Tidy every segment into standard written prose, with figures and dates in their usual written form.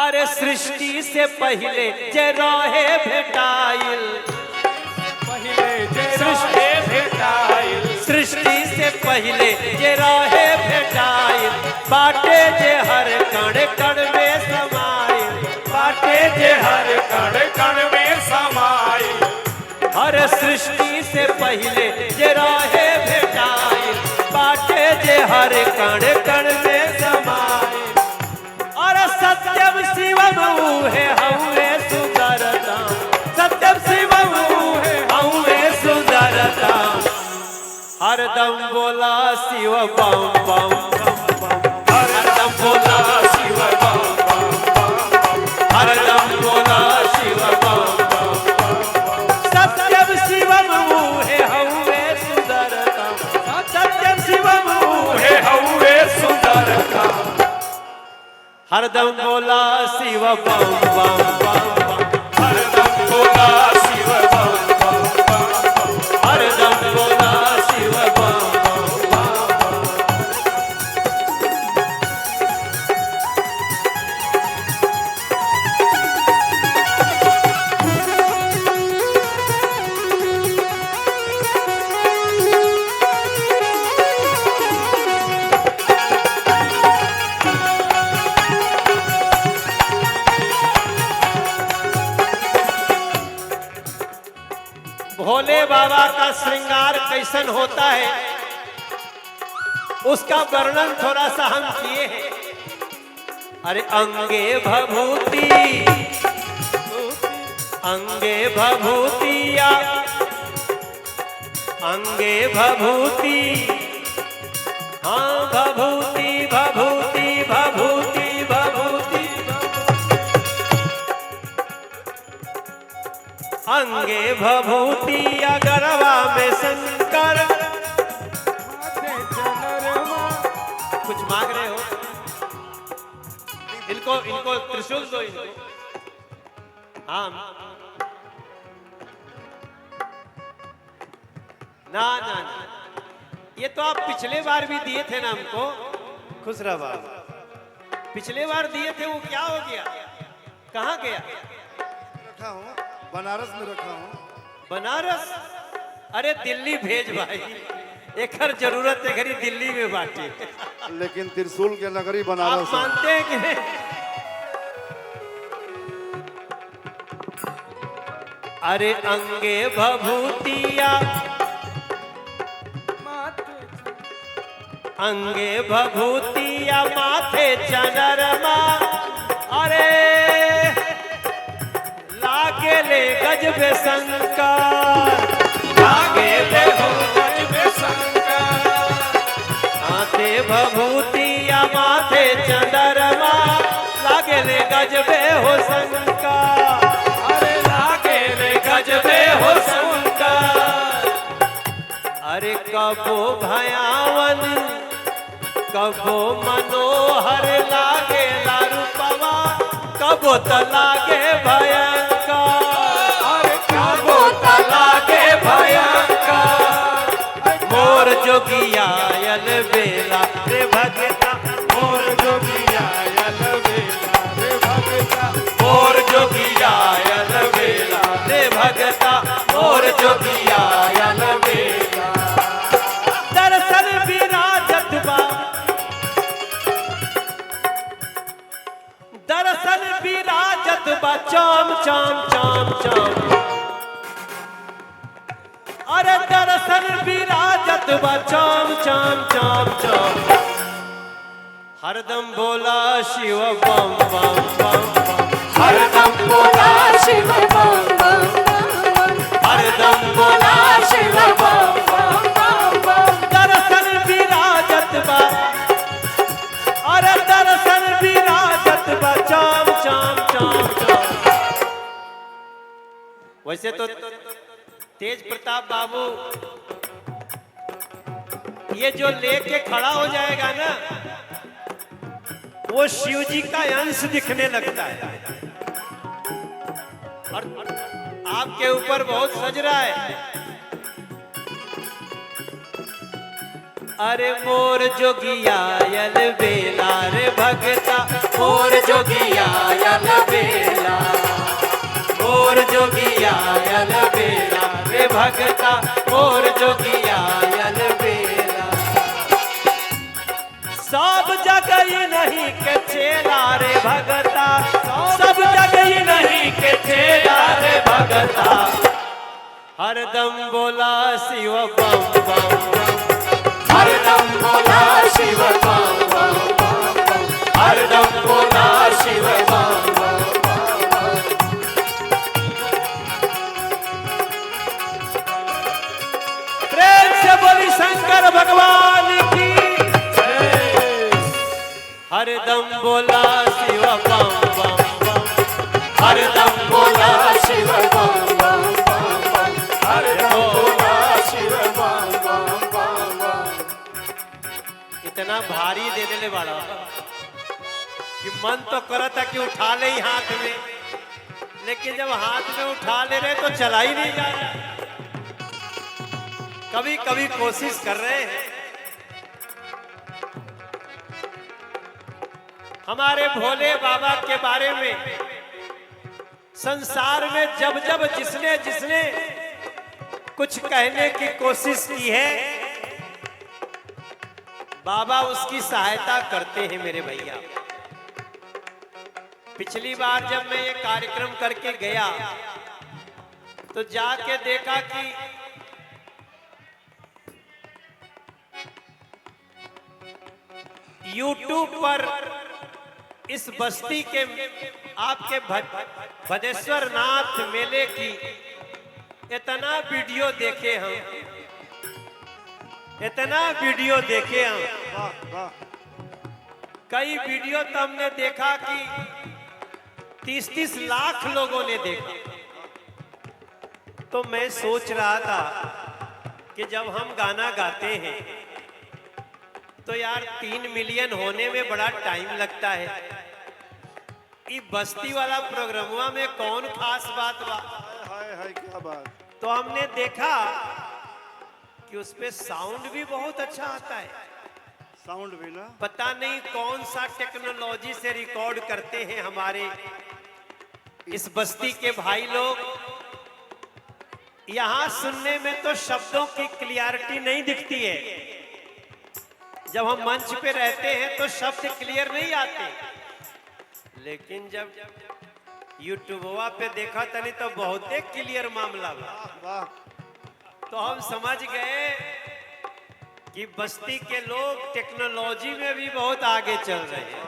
अरे सृष्टि से पहले जे रहे भेटाइल, सृष्टि से पहले जे रहे भेटाइल, बाटे जे हर कण कण में समाइल, बाटे जे हर कण कण में समाइल। अरे सृष्टि से पहले जे रहे भेटाइल, बाटे जे हर कण कण में समाइल। और सत्यम शिवम है हउए सुंदरता, सत्यम शिवम है हउए सुंदरता। हरदम बोला शिव बम बम बम, हरदम बोला शिव बम बम बम, हरदम बोला शिव बम बम। सत्यम शिवम है हउए सुंदरता, सत्यम शिवम है हउए सुंदरता। हरदम बोला शिव बम बम बम, हरदम बोला शिव बम बम बम, हरदम बोला शिव बम बम बम। भोले बाबा का श्रृंगार कैसन होता है उसका वर्णन थोड़ा सा हम किए हैं। अरे अंगे भभूति, अंगे भभूतिया, अंगे भभूति, हाँ भभूति भभूति भभूति भभूति, अंगे भभूति अगरवा में शंकर। कुछ मांग रहे हो? इनको इनको त्रिशूल दो इनको। हाँ ना ना ना, ये तो आप पिछले बार भी दिए थे ना हमको। खुश रहा बाबा, पिछले बार दिए थे वो क्या हो गया, कहाँ गया? रखा हूँ, बनारस में रखा हूँ। बनारस? अरे दिल्ली भेज भाई, एक हर जरूरत है घरी दिल्ली में बांटी। लेकिन त्रिशूल के नगरी आप बनारस है। मानते हैं कि नहीं? अरे अंगे भभूतिया, अंगे भभूतिया माथे चंद्रमा। अरे लागे ले गजब शंकर, लागे ले हो गजब शंकर। माथे भभूतिया माथे चंद्रमा, लागे ले गजबे हो शंकर। अरे लागे ले गजबे हो शंकर। अरे कबो भयावन कबो मनोहर लागे लारूपवा, कबो त लागे भयंकर। अरे कबो त लागे भयंकर। मोर जोगियायल बेला रे भगता, मोर जोगियायल बेला रे भगता, मोर जोगियायल बेला रे भगता, मोर जोगियायल बेला। दरअसल विराजत बा, दरअसल विराजत बा चाम चाम चाम चाम। अरे दरअसल विराजत बा चाम चाम चाम चाम। हरदम बोला शिव बम बम बम बम, हरदम बोला शिव बम बम बम, हरदम बोला शिव बम बम बम बम। दरअसल विराजत बा, अरे दरअसल विराजत बा चाम चाम चाम चाम। वैसे तो तेज प्रताप बाबू ये जो लेके खड़ा हो जाएगा ना, वो शिव जी का अंश दिखने लगता है। और आपके ऊपर बहुत सज रहा है। अरे मोर जोगियायल बेला रे भगता, मोर जोगियायल बेला, मोर जोगियायल बेला रे भगता, मोर जोगियायल बेला। सब जगह नहीं के चेला रे भगता, सब जगह नहीं के चेला रे भगता, हरदम बोला शिव बम बम बम, हरदम बोला शिव बम बम बम, हरदम बोला शिव बम बम बम। प्रेम से बोली शंकर भगवान की जय। हरदम बोला शिव बम बम बम, हरदम बोला शिव बम बम बम, हरदम बोला शिव बम बम बम। इतना भारी दे देने वाला कि मन तो करता कि उठा ले ही हाथ में, लेकिन जब हाथ में उठा ले रहे तो चला ही नहीं जा रहा। कभी कभी कोशिश कर रहे हैं। हमारे भोले बाबा के बारे में संसार में जब जब जिसने जिसने कुछ कहने की कोशिश की है, बाबा उसकी सहायता करते हैं मेरे भैया। पिछली बार जब मैं ये कार्यक्रम करके गया तो जाके देखा कि YouTube पर इस बस्ती के आपके भदेश्वर नाथ मेले की इतना वीडियो देखे हम, इतना वीडियो देखे हम। वाह वाह। कई वीडियो तो हमने देखा कि 30-30 लाख लोगों ने देखा। तो मैं सोच रहा था कि जब हम गाना गाते हैं तो यार 3 मिलियन होने में बड़ा टाइम लगता है। ये बस्ती वाला प्रोग्रामवा में कौन खास बात बा। हाय हाय क्या बात। तो हमने देखा कि उस पे साउंड भी बहुत अच्छा आता है। साउंड भी ना, पता नहीं कौन सा टेक्नोलॉजी से रिकॉर्ड करते हैं हमारे इस बस्ती के भाई लोग। यहाँ सुनने में तो शब्दों की क्लियरिटी नहीं दिखती है। जब हम मंच पे रहते हैं तो शब्द क्लियर नहीं आते, लेकिन जब यूट्यूबवा पे देखा तनी तो बहुत क्लियर मामला बा। वाह। तो हम समझ गए कि बस्ती के लोग टेक्नोलॉजी में भी बहुत आगे चल रहे हैं।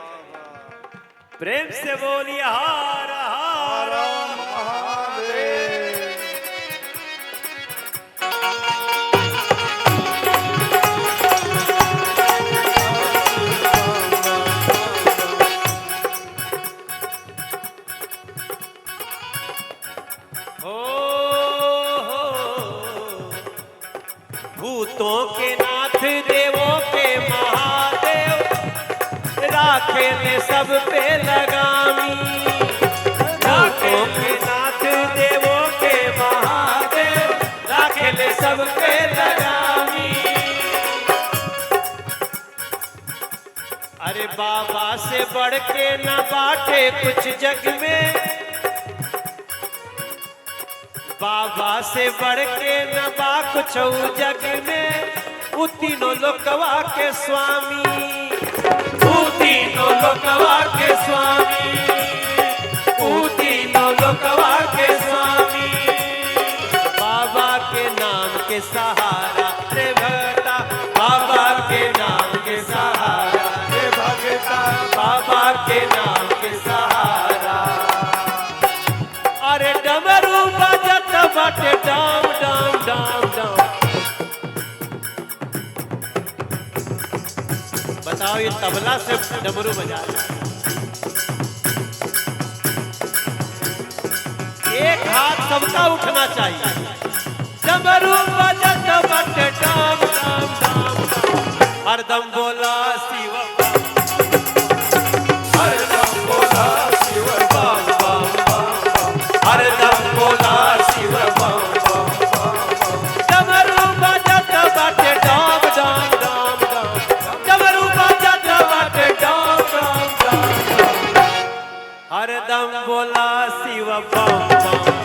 प्रेम से बोलिए हर हर महादेव। भूतों के नाथ देवों के महादेव, राखेले सब पे लगामी। भूतों के नाथ देवों के महादेव, राखेले सब पे लगामी। अरे बाबा से बढ़ के न बाटे कुछ जग में, बाबा से बढ़ के न बा कुछ जग में। उ तीनों लोकवा के स्वामी, उ तीनों लोकवा के स्वामी, उ तीनों लोकवा के स्वामी। बाबा के नाम के सहारा रे भगता, बाबा के नाम के सहारा रे भगता, बाबा के नाम के सहारा। अरे डमरू बजत बाटे डाम डाम डाम डाम। बताओ ये तबला से डमरू बजा रहा है। एक हाथ सबका उठना चाहिए। डमरू बजत बाटे डाम डाम डाम डाम। हरदम बोला शिव, हरदम बोला शिव बम बम बम, हरदम बोला शिव बम बम बम। डमरू बजत बाटे डाम डाम डाम। हरदम बोला शिव बम बम